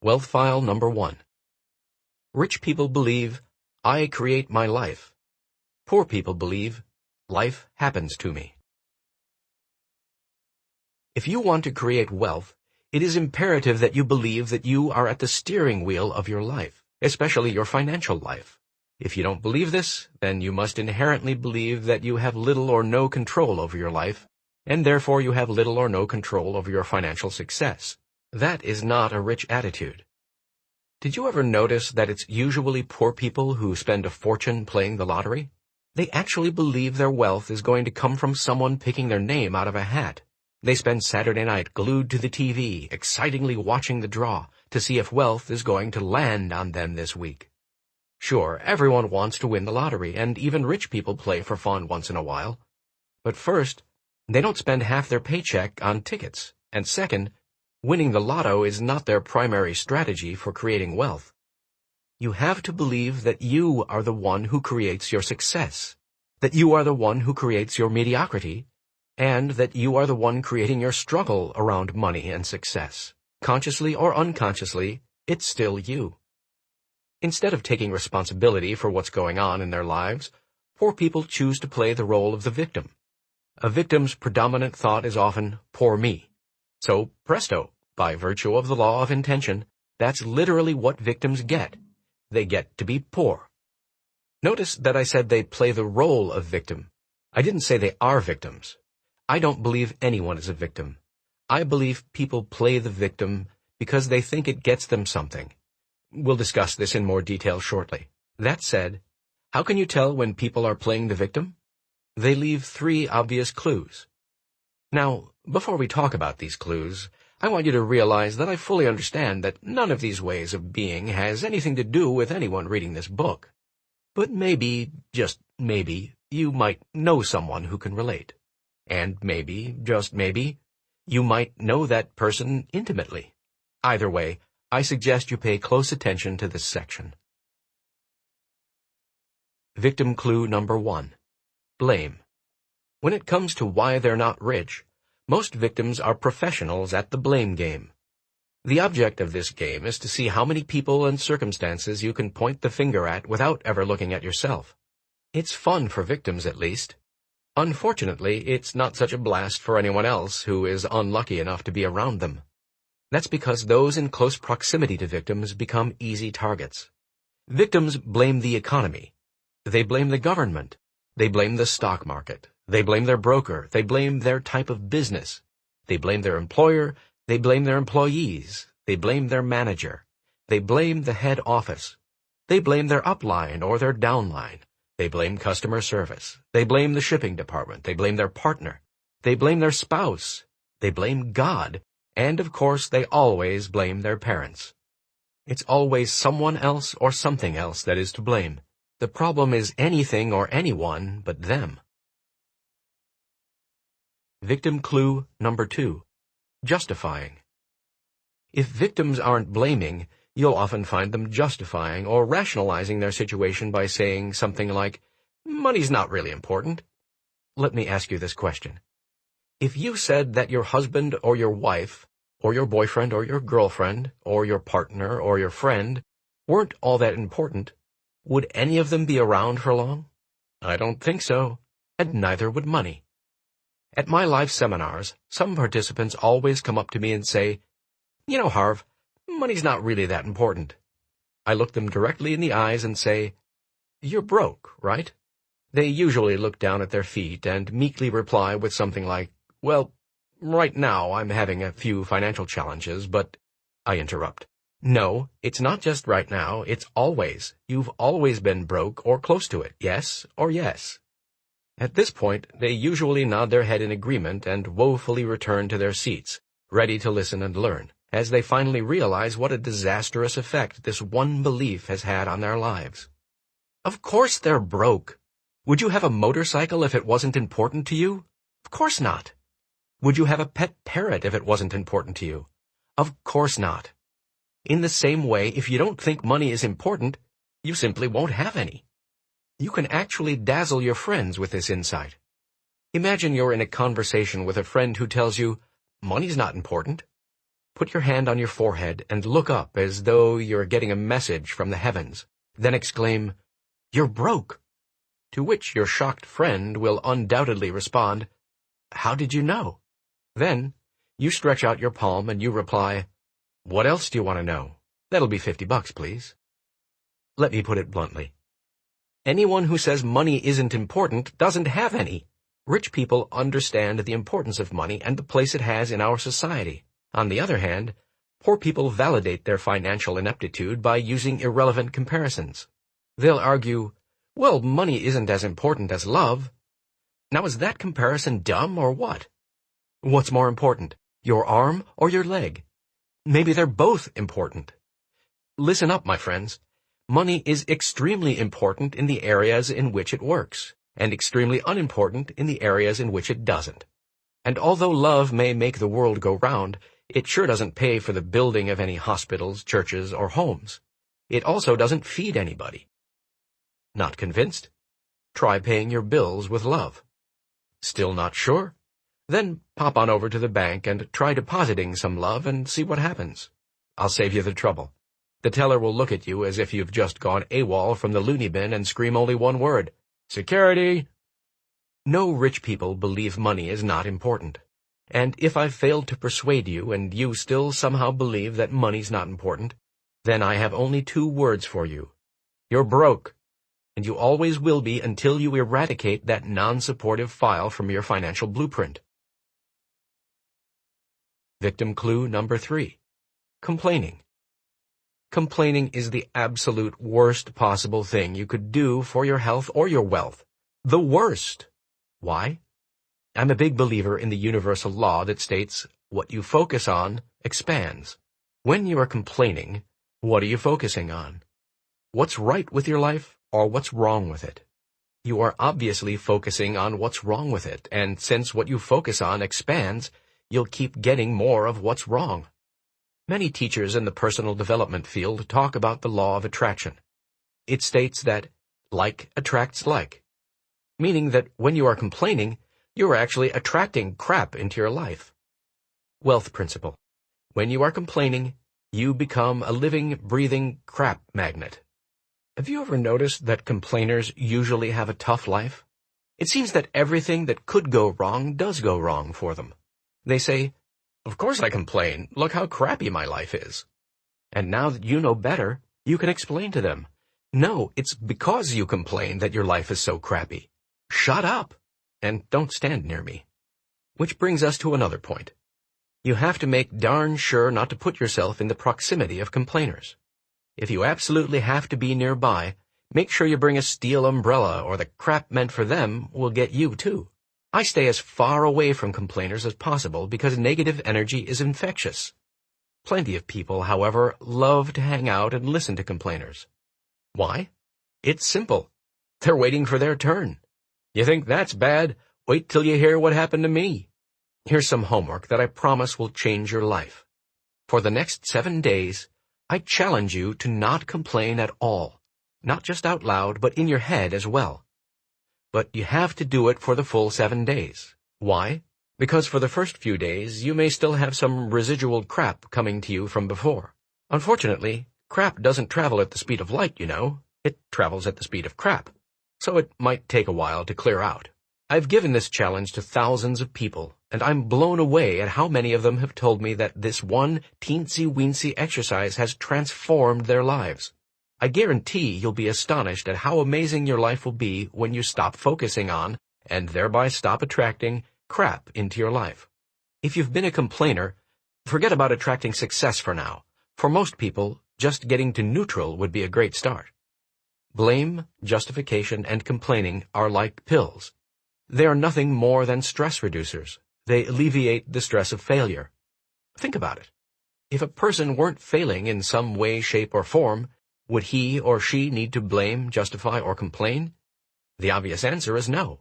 Wealth File Number 1. Rich people believe, I create my life. Poor people believe, life happens to me. If you want to create wealth, it is imperative that you believe that you are at the steering wheel of your life, especially your financial life. If you don't believe this, then you must inherently believe that you have little or no control over your life, and therefore you have little or no control over your financial success. That is not a rich attitude. Did you ever notice that it's usually poor people who spend a fortune playing the lottery? They actually believe their wealth is going to come from someone picking their name out of a hat. They spend Saturday night glued to the TV, excitingly watching the draw to see if wealth is going to land on them this week. Sure, everyone wants to win the lottery, and even rich people play for fun once in a while. But first, they don't spend half their paycheck on tickets, and second, winning the lotto is not their primary strategy for creating wealth. You have to believe that you are the one who creates your success, that you are the one who creates your mediocrity, and that you are the one creating your struggle around money and success. Consciously or unconsciously, it's still you. Instead of taking responsibility for what's going on in their lives, poor people choose to play the role of the victim. A victim's predominant thought is often, poor me. So, presto, by virtue of the law of intention, that's literally what victims get. They get to be poor. Notice that I said they play the role of victim. I didn't say they are victims. I don't believe anyone is a victim. I believe people play the victim because they think it gets them something. We'll discuss this in more detail shortly. That said, how can you tell when people are playing the victim? They leave 3 obvious clues. Now, before we talk about these clues, I want you to realize that I fully understand that none of these ways of being has anything to do with anyone reading this book. But maybe, just maybe, you might know someone who can relate. And maybe, just maybe, you might know that person intimately. Either way, I suggest you pay close attention to this section. Victim clue number 1. Blame. When it comes to why they're not rich, most victims are professionals at the blame game. The object of this game is to see how many people and circumstances you can point the finger at without ever looking at yourself. It's fun for victims, at least. Unfortunately, it's not such a blast for anyone else who is unlucky enough to be around them. That's because those in close proximity to victims become easy targets. Victims blame the economy. They blame the government. They blame the stock market. They blame their broker. They blame their type of business. They blame their employer. They blame their employees. They blame their manager. They blame the head office. They blame their upline or their downline. They blame customer service. They blame the shipping department. They blame their partner. They blame their spouse. They blame God. And, of course, they always blame their parents. It's always someone else or something else that is to blame. The problem is anything or anyone but them. Victim clue number 2. Justifying. If victims aren't blaming, you'll often find them justifying or rationalizing their situation by saying something like, money's not really important. Let me ask you this question. If you said that your husband or your wife, or your boyfriend or your girlfriend, or your partner or your friend weren't all that important, would any of them be around for long? I don't think so, and neither would money. At my live seminars, some participants always come up to me and say, you know, Harv, money's not really that important. I look them directly in the eyes and say, you're broke, right? They usually look down at their feet and meekly reply with something like, well, right now I'm having a few financial challenges, but I interrupt. No, it's not just right now, it's always. You've always been broke or close to it, yes or yes. At this point, they usually nod their head in agreement and woefully return to their seats, ready to listen and learn, as they finally realize what a disastrous effect this one belief has had on their lives. Of course they're broke. Would you have a motorcycle if it wasn't important to you? Of course not. Would you have a pet parrot if it wasn't important to you? Of course not. In the same way, if you don't think money is important, you simply won't have any. You can actually dazzle your friends with this insight. Imagine you're in a conversation with a friend who tells you, money's not important. Put your hand on your forehead and look up as though you're getting a message from the heavens. Then exclaim, "You're broke." To which your shocked friend will undoubtedly respond, "How did you know?" Then you stretch out your palm and you reply, "What else do you want to know? That'll be $50, please." Let me put it bluntly. Anyone who says money isn't important doesn't have any. Rich people understand the importance of money and the place it has in our society. On the other hand, poor people validate their financial ineptitude by using irrelevant comparisons. They'll argue, "Well, money isn't as important as love." Now, is that comparison dumb or what? What's more important, your arm or your leg? Maybe they're both important. Listen up, my friends. Money is extremely important in the areas in which it works, and extremely unimportant in the areas in which it doesn't. And although love may make the world go round, it sure doesn't pay for the building of any hospitals, churches, or homes. It also doesn't feed anybody. Not convinced? Try paying your bills with love. Still not sure? Then pop on over to the bank and try depositing some love and see what happens. I'll save you the trouble. The teller will look at you as if you've just gone AWOL from the loony bin and scream only one word, "Security!" No rich people believe money is not important. And if I've failed to persuade you and you still somehow believe that money's not important, then I have only two words for you. You're broke. And you always will be until you eradicate that non-supportive file from your financial blueprint. Victim clue number 3. Complaining. Complaining is the absolute worst possible thing you could do for your health or your wealth. The worst. Why? I'm a big believer in the universal law that states, what you focus on expands. When you are complaining, what are you focusing on? What's right with your life or what's wrong with it? You are obviously focusing on what's wrong with it, and since what you focus on expands, you'll keep getting more of what's wrong. Many teachers in the personal development field talk about the law of attraction. It states that like attracts like, meaning that when you are complaining, you are actually attracting crap into your life. Wealth principle. When you are complaining, you become a living, breathing crap magnet. Have you ever noticed that complainers usually have a tough life? It seems that everything that could go wrong does go wrong for them. They say, "Of course I complain. Look how crappy my life is." And now that you know better, you can explain to them, "No, it's because you complain that your life is so crappy. Shut up, and don't stand near me." Which brings us to another point. You have to make darn sure not to put yourself in the proximity of complainers. If you absolutely have to be nearby, make sure you bring a steel umbrella or the crap meant for them will get you too. I stay as far away from complainers as possible because negative energy is infectious. Plenty of people, however, love to hang out and listen to complainers. Why? It's simple. They're waiting for their turn. You think that's bad? Wait till you hear what happened to me. Here's some homework that I promise will change your life. For the next 7 days, I challenge you to not complain at all, not just out loud, but in your head as well. But you have to do it for the full 7 days. Why? Because for the first few days, you may still have some residual crap coming to you from before. Unfortunately, crap doesn't travel at the speed of light, you know. It travels at the speed of crap. So it might take a while to clear out. I've given this challenge to thousands of people, and I'm blown away at how many of them have told me that this one teensy-weensy exercise has transformed their lives. I guarantee you'll be astonished at how amazing your life will be when you stop focusing on, and thereby stop attracting, crap into your life. If you've been a complainer, forget about attracting success for now. For most people, just getting to neutral would be a great start. Blame, justification, and complaining are like pills. They are nothing more than stress reducers. They alleviate the stress of failure. Think about it. If a person weren't failing in some way, shape, or form, would he or she need to blame, justify, or complain? The obvious answer is no.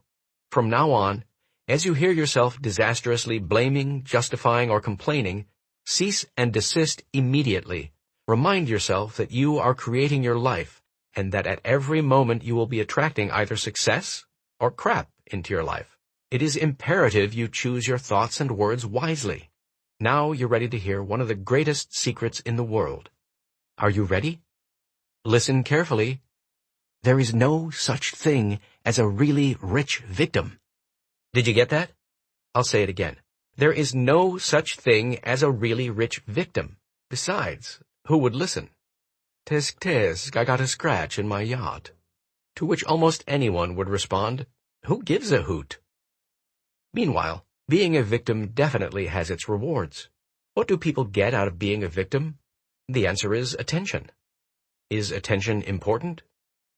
From now on, as you hear yourself disastrously blaming, justifying, or complaining, cease and desist immediately. Remind yourself that you are creating your life, and that at every moment you will be attracting either success or crap into your life. It is imperative you choose your thoughts and words wisely. Now you're ready to hear one of the greatest secrets in the world. Are you ready? Listen carefully. There is no such thing as a really rich victim. Did you get that? I'll say it again. There is no such thing as a really rich victim. Besides, who would listen? Tisk tisk, I got a scratch in my yacht. To which almost anyone would respond, who gives a hoot? Meanwhile, being a victim definitely has its rewards. What do people get out of being a victim? The answer is attention. Is attention important?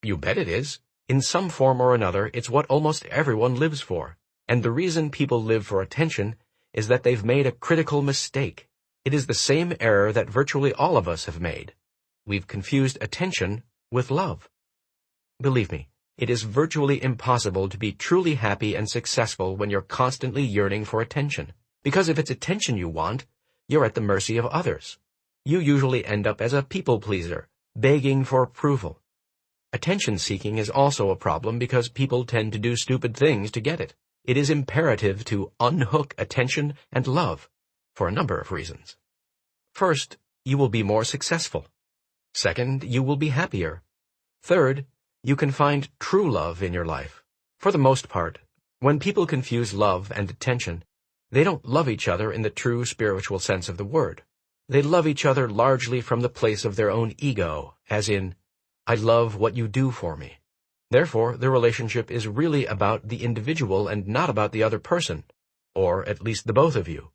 You bet it is. In some form or another, it's what almost everyone lives for. And the reason people live for attention is that they've made a critical mistake. It is the same error that virtually all of us have made. We've confused attention with love. Believe me, it is virtually impossible to be truly happy and successful when you're constantly yearning for attention. Because if it's attention you want, you're at the mercy of others. You usually end up as a people pleaser, begging for approval. Attention-seeking is also a problem because people tend to do stupid things to get it. It is imperative to unhook attention and love for a number of reasons. First, you will be more successful. Second, you will be happier. Third, you can find true love in your life. For the most part, when people confuse love and attention, they don't love each other in the true spiritual sense of the word. They love each other largely from the place of their own ego, as in, I love what you do for me. Therefore, the relationship is really about the individual and not about the other person, or at least the both of you.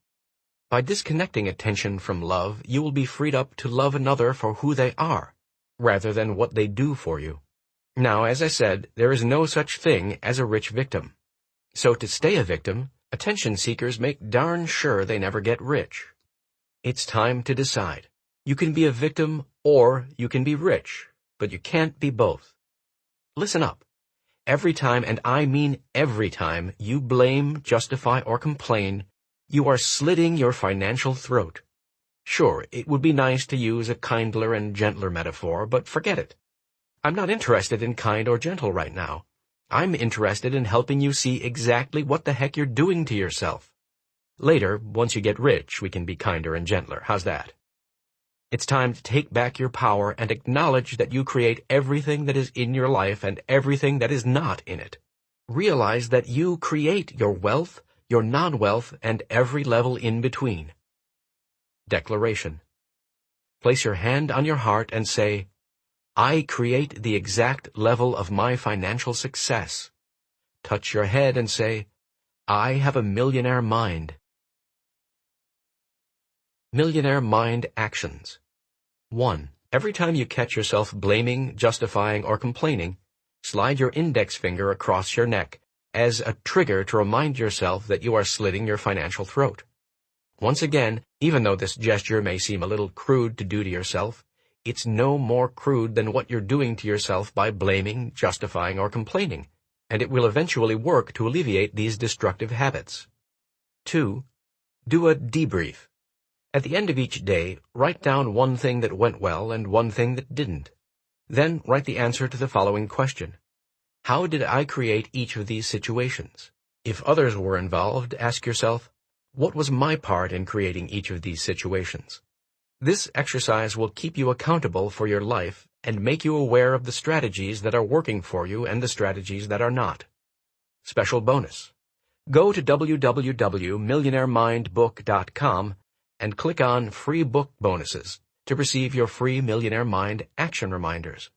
By disconnecting attention from love, you will be freed up to love another for who they are, rather than what they do for you. Now, as I said, there is no such thing as a rich victim. So to stay a victim, attention seekers make darn sure they never get rich. It's time to decide. You can be a victim or you can be rich, but you can't be both. Listen up. Every time, and I mean every time, you blame, justify, or complain, you are slitting your financial throat. Sure, it would be nice to use a kindler and gentler metaphor, but forget it. I'm not interested in kind or gentle right now. I'm interested in helping you see exactly what the heck you're doing to yourself. Later, once you get rich, we can be kinder and gentler. How's that? It's time to take back your power and acknowledge that you create everything that is in your life and everything that is not in it. Realize that you create your wealth, your non-wealth, and every level in between. Declaration. Place your hand on your heart and say, I create the exact level of my financial success. Touch your head and say, I have a millionaire mind. Millionaire Mind Actions. 1. Every time you catch yourself blaming, justifying, or complaining, slide your index finger across your neck as a trigger to remind yourself that you are slitting your financial throat. Once again, even though this gesture may seem a little crude to do to yourself, it's no more crude than what you're doing to yourself by blaming, justifying, or complaining, and it will eventually work to alleviate these destructive habits. 2. Do a debrief. At the end of each day, write down one thing that went well and one thing that didn't. Then write the answer to the following question. How did I create each of these situations? If others were involved, ask yourself, what was my part in creating each of these situations? This exercise will keep you accountable for your life and make you aware of the strategies that are working for you and the strategies that are not. Special bonus. Go to www.millionairemindbook.com and click on Free Book Bonuses to receive your free Millionaire Mind action reminders.